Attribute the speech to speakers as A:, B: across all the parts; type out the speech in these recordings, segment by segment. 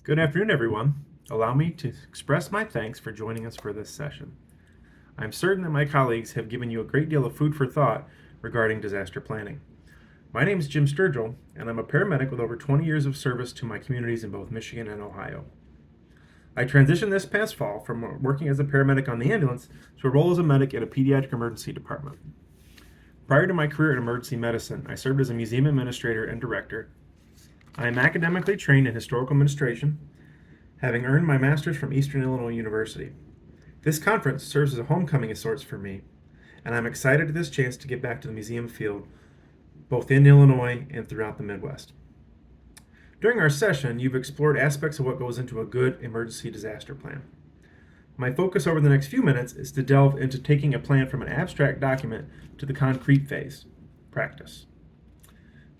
A: Good afternoon, everyone. Allow me to express my thanks for joining us for this session. I'm certain that my colleagues have given you a great deal of food for thought regarding disaster planning. My name is Jim Sturgill, and I'm a paramedic with over 20 years of service to my communities in both Michigan and Ohio. I transitioned this past fall from working as a paramedic on the ambulance to a role as a medic at a pediatric emergency department. Prior to my career in emergency medicine, I served as a museum administrator and director. I am academically trained in historical administration, having earned my master's from Eastern Illinois University. This conference serves as a homecoming of sorts for me, and I'm excited at this chance to get back to the museum field, both in Illinois and throughout the Midwest. During our session, you've explored aspects of what goes into a good emergency disaster plan. My focus over the next few minutes is to delve into taking a plan from an abstract document to the concrete phase, practice.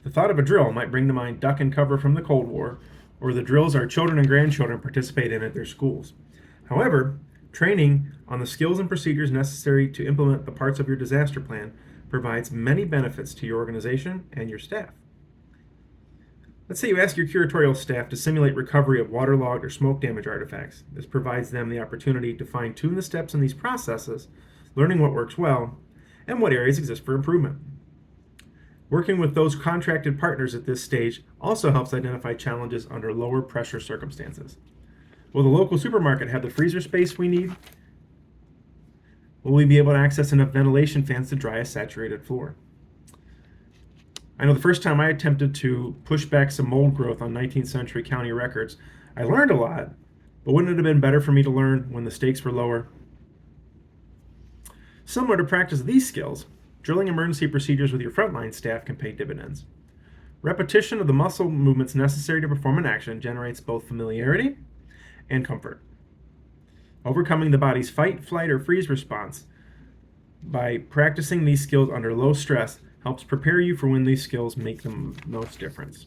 A: The thought of a drill might bring to mind duck and cover from the Cold War, or the drills our children and grandchildren participate in at their schools. However, training on the skills and procedures necessary to implement the parts of your disaster plan provides many benefits to your organization and your staff. Let's say you ask your curatorial staff to simulate recovery of waterlogged or smoke damage artifacts. This provides them the opportunity to fine-tune the steps in these processes, learning what works well and what areas exist for improvement. Working with those contracted partners at this stage also helps identify challenges under lower pressure circumstances. Will the local supermarket have the freezer space we need? Will we be able to access enough ventilation fans to dry a saturated floor? I know the first time I attempted to push back some mold growth on 19th century county records, I learned a lot, but wouldn't it have been better for me to learn when the stakes were lower? Similar to practice these skills, drilling emergency procedures with your frontline staff can pay dividends. Repetition of the muscle movements necessary to perform an action generates both familiarity and comfort. Overcoming the body's fight, flight, or freeze response by practicing these skills under low stress helps prepare you for when these skills make the most difference.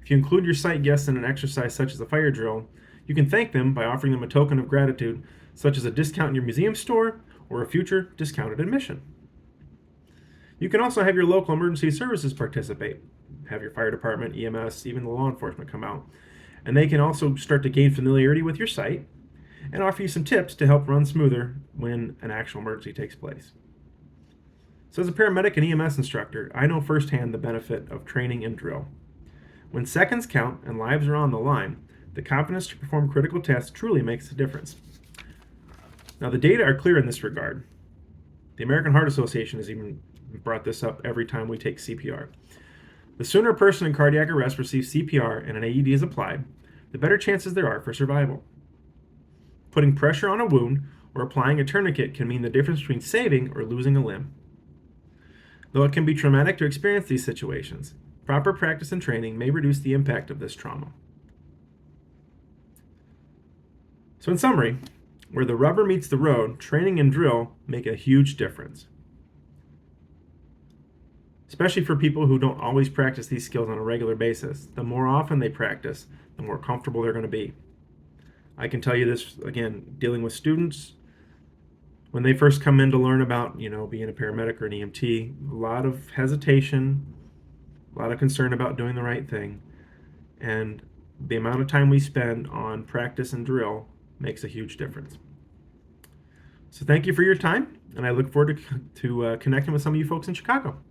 A: If you include your site guests in an exercise such as a fire drill, you can thank them by offering them a token of gratitude, such as a discount in your museum store or a future discounted admission. You can also have your local emergency services participate. Have your fire department, EMS, even the law enforcement come out. And they can also start to gain familiarity with your site and offer you some tips to help run smoother when an actual emergency takes place. So as a paramedic and EMS instructor, I know firsthand the benefit of training and drill. When seconds count and lives are on the line, the confidence to perform critical tasks truly makes a difference. Now the data are clear in this regard. The American Heart Association has even brought this up every time we take CPR. The sooner a person in cardiac arrest receives CPR and an AED is applied, the better chances there are for survival. Putting pressure on a wound or applying a tourniquet can mean the difference between saving or losing a limb. Though it can be traumatic to experience these situations, proper practice and training may reduce the impact of this trauma. So in summary, where the rubber meets the road, training and drill make a huge difference. Especially for people who don't always practice these skills on a regular basis. The more often they practice, the more comfortable they're going to be. I can tell you this, again, dealing with students, when they first come in to learn about, being a paramedic or an EMT, a lot of hesitation, a lot of concern about doing the right thing. And the amount of time we spend on practice and drill makes a huge difference. So thank you for your time, and I look forward to connecting with some of you folks in Chicago.